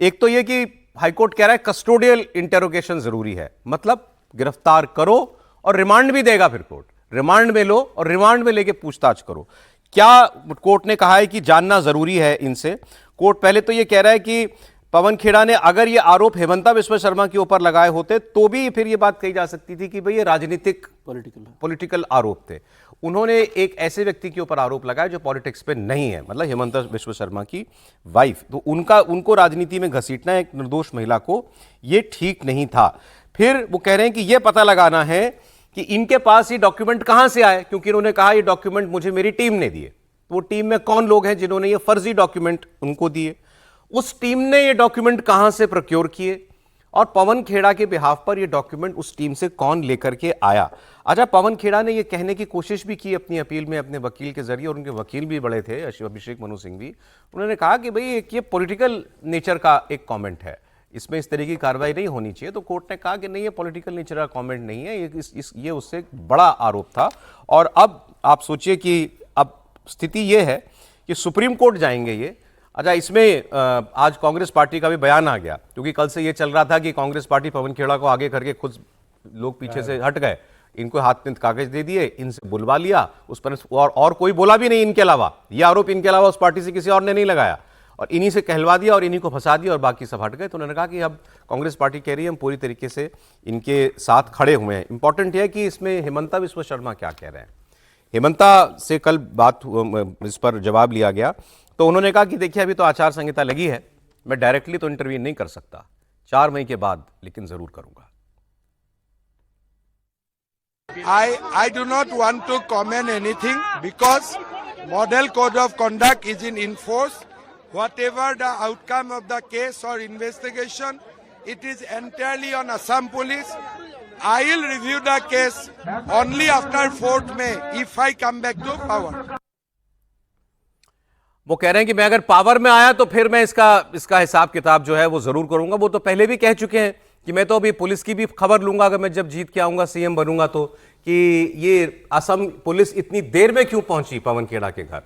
एक तो ये कि हाईकोर्ट कह रहा है कस्टोडियल इंटेरोगेशन जरूरी है, मतलब गिरफ्तार करो और रिमांड भी देगा, फिर कोर्ट रिमांड में लो और रिमांड में लेके पूछताछ करो। क्या कोर्ट ने कहा है कि जानना जरूरी है इनसे। कोर्ट पहले तो ये कह रहा है कि पवन खेड़ा ने अगर ये आरोप हेमंता विश्व शर्मा के ऊपर लगाए होते तो भी फिर ये बात कही जा सकती थी कि भाई ये राजनीतिक पॉलिटिकल आरोप थे। उन्होंने एक ऐसे व्यक्ति के ऊपर आरोप लगाया जो पॉलिटिक्स पे नहीं है, मतलब हेमंता विश्व शर्मा की वाइफ, तो उनको राजनीति में घसीटना एक निर्दोष महिला को, ये ठीक नहीं था। फिर वो कह रहे हैं कि ये पता लगाना है कि इनके पास ये डॉक्यूमेंट कहां से आए, क्योंकि इन्होंने कहा ये डॉक्यूमेंट मुझे मेरी टीम ने दिए। तो वो टीम में कौन लोग हैं जिन्होंने ये फर्जी डॉक्यूमेंट उनको दिए, उस टीम ने ये डॉक्यूमेंट कहां से प्रोक्योर किए, और पवन खेड़ा के बिहाफ पर ये डॉक्यूमेंट उस टीम से कौन लेकर के आया। अच्छा, पवन खेड़ा ने ये कहने की कोशिश भी की अपनी अपील में अपने वकील के जरिए, और उनके वकील भी बड़े थे अभिषेक मनु सिंह भी, उन्होंने कहा कि भाई ये पॉलिटिकल नेचर का एक कमेंट है, इसमें इस तरह की कार्रवाई नहीं होनी चाहिए। तो कोर्ट ने कहा कि नहीं, ये पॉलिटिकल नेचर का कमेंट नहीं है, ये उससे बड़ा आरोप था। और अब आप सोचिए कि अब स्थिति ये है कि सुप्रीम कोर्ट जाएंगे ये। अच्छा, इसमें आज कांग्रेस पार्टी का भी बयान आ गया, क्योंकि कल से ये चल रहा था कि कांग्रेस पार्टी पवन खेड़ा को आगे करके खुद लोग पीछे से हट गए, इनको हाथ में कागज दे दिए, इनसे बुलवा लिया, उस पर और कोई बोला भी नहीं इनके अलावा, ये आरोप इनके अलावा उस पार्टी से किसी और ने नहीं लगाया, और इन्हीं से कहलवा दिया और इन्हीं को फंसा दिया और बाकी सब हट गए। तो उन्होंने कहा कि अब कांग्रेस पार्टी कह रही है हम पूरी तरीके से इनके साथ खड़े हुए हैं। इंपॉर्टेंट है कि इसमें हेमंता विश्व शर्मा क्या कह रहे हैं। हेमंता से कल बात इस पर जवाब लिया गया, तो उन्होंने कहा कि देखिए अभी तो आचार संहिता लगी है, मैं डायरेक्टली तो इंटरव्यू नहीं कर सकता, 4 मई के बाद लेकिन जरूर करूंगा। I do not want to comment anything because model code of conduct is in force. Whatever the outcome of the case or investigation, it is entirely on Assam Police. I will review the case only after 4th May if I come back to power. वो कह रहे हैं कि मैं अगर power में आया तो फिर मैं इसका हिसाब किताब जो है वो जरूर करूंगा। वो तो पहले भी कह चुके हैं कि मैं तो अभी पुलिस की भी खबर लूंगा अगर मैं जब जीत के आऊंगा, सीएम बनूंगा, तो कि ये असम पुलिस इतनी देर में क्यों पहुंची पवन खेड़ा के घर,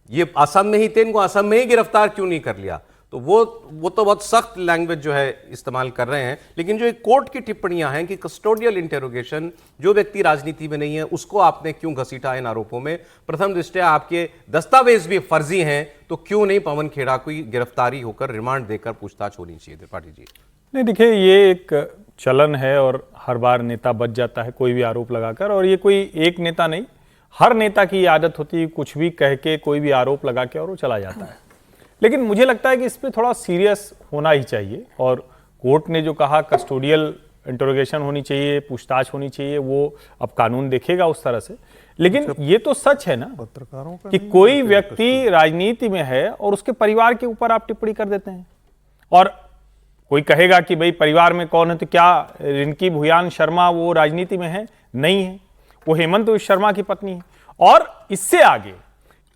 ये असम में ही थे, इनको असम में ही गिरफ्तार क्यों नहीं कर लिया। तो वो तो बहुत सख्त लैंग्वेज जो है इस्तेमाल कर रहे हैं। लेकिन जो एक कोर्ट की टिप्पणियां हैं कि कस्टोडियल इंटेरोगेशन, जो व्यक्ति राजनीति में नहीं है उसको आपने क्यों घसीटा इन आरोपों में, प्रथम दृष्टया आपके दस्तावेज भी फर्जी हैं, तो क्यों नहीं पवन खेड़ा की गिरफ्तारी होकर रिमांड देकर पूछताछ होनी चाहिए। त्रिपाठी जी, नहीं देखिए, ये एक चलन है और हर बार नेता बच जाता है कोई भी आरोप लगाकर, और ये कोई एक नेता नहीं, हर नेता की आदत होती है कुछ भी कह के कोई भी आरोप लगा के और वो चला जाता है। लेकिन मुझे लगता है कि इस पे थोड़ा सीरियस होना ही चाहिए, और कोर्ट ने जो कहा कस्टोडियल इंटरोगेशन होनी चाहिए, पूछताछ होनी चाहिए, वो अब कानून देखेगा उस तरह से। लेकिन ये तो सच है ना पत्रकारों का कि कोई व्यक्ति राजनीति में है और उसके परिवार के ऊपर आप टिप्पणी कर देते हैं, और कोई कहेगा कि भाई परिवार में कौन है, तो क्या रिंकी भुयान शर्मा वो राजनीति में है? नहीं है, वो हेमंत विश्व शर्मा की पत्नी है। और इससे आगे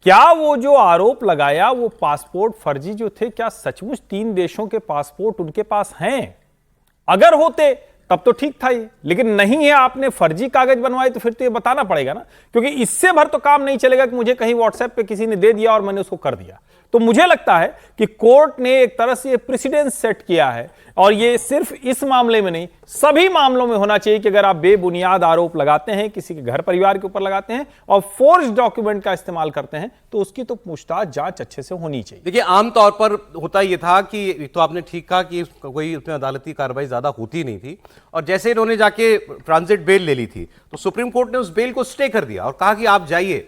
क्या वो जो आरोप लगाया वो पासपोर्ट फर्जी जो थे, क्या सचमुच 3 देशों के पासपोर्ट उनके पास हैं? अगर होते तब तो ठीक था ये, लेकिन नहीं है, आपने फर्जी कागज बनवाए, तो फिर तो ये बताना पड़ेगा ना, क्योंकि इससे भर तो काम नहीं चलेगा कि मुझे कहीं व्हाट्सएप पे किसी ने दे दिया और मैंने उसको कर दिया। तो मुझे लगता है कि कोर्ट ने एक तरह से प्रेसिडेंस सेट किया है, और ये सिर्फ इस मामले में नहीं, सभी मामलों में होना चाहिए कि अगर आप बेबुनियाद आरोप लगाते हैं, किसी के घर परिवार के ऊपर लगाते हैं और फोर्ज डॉक्यूमेंट का इस्तेमाल करते हैं, तो उसकी तो पूछताछ जांच अच्छे से होनी चाहिए। देखिए, आमतौर पर होता ये था कि तो आपने ठीक कहा कि कोई उसमें अदालती कार्रवाई ज्यादा होती नहीं थी, और जैसे इन्होंने जाके ट्रांजिट बेल ले ली थी तो सुप्रीम कोर्ट ने उस बेल को स्टे कर दिया और कहा कि आप जाइए,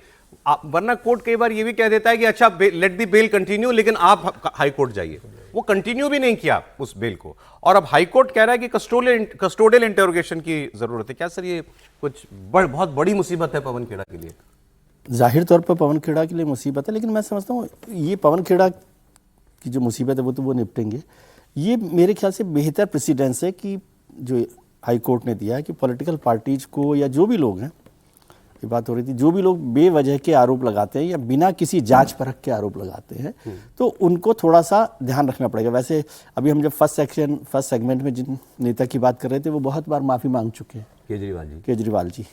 वरना कोर्ट कई बार ये भी कह देता है कि अच्छा लेट द बेल कंटिन्यू, लेकिन आप हाई कोर्ट जाइए। वो कंटिन्यू भी नहीं किया उस बेल को, और अब हाई कोर्ट कह रहा है कि कस्टोडियल इंटरोगेशन की जरूरत है। क्या सर ये कुछ बहुत बड़ी मुसीबत है पवन खेड़ा के लिए? जाहिर तौर पर पवन खेड़ा के लिए मुसीबत है, लेकिन मैं समझता हूँ ये पवन खेड़ा की जो मुसीबत है वो तो वो निपटेंगे। ये मेरे ख्याल से बेहतर प्रेसिडेंस है कि जो हाई कोर्ट ने दिया है कि पॉलिटिकल पार्टीज को या जो भी लोग हैं, ये बात हो रही थी, जो भी लोग बेवजह के आरोप लगाते हैं या बिना किसी जांच परख के आरोप लगाते हैं, तो उनको थोड़ा सा ध्यान रखना पड़ेगा। वैसे अभी हम जब फर्स्ट सेगमेंट में जिन नेता की बात कर रहे थे वो बहुत बार माफी मांग चुके हैं, केजरीवाल जी।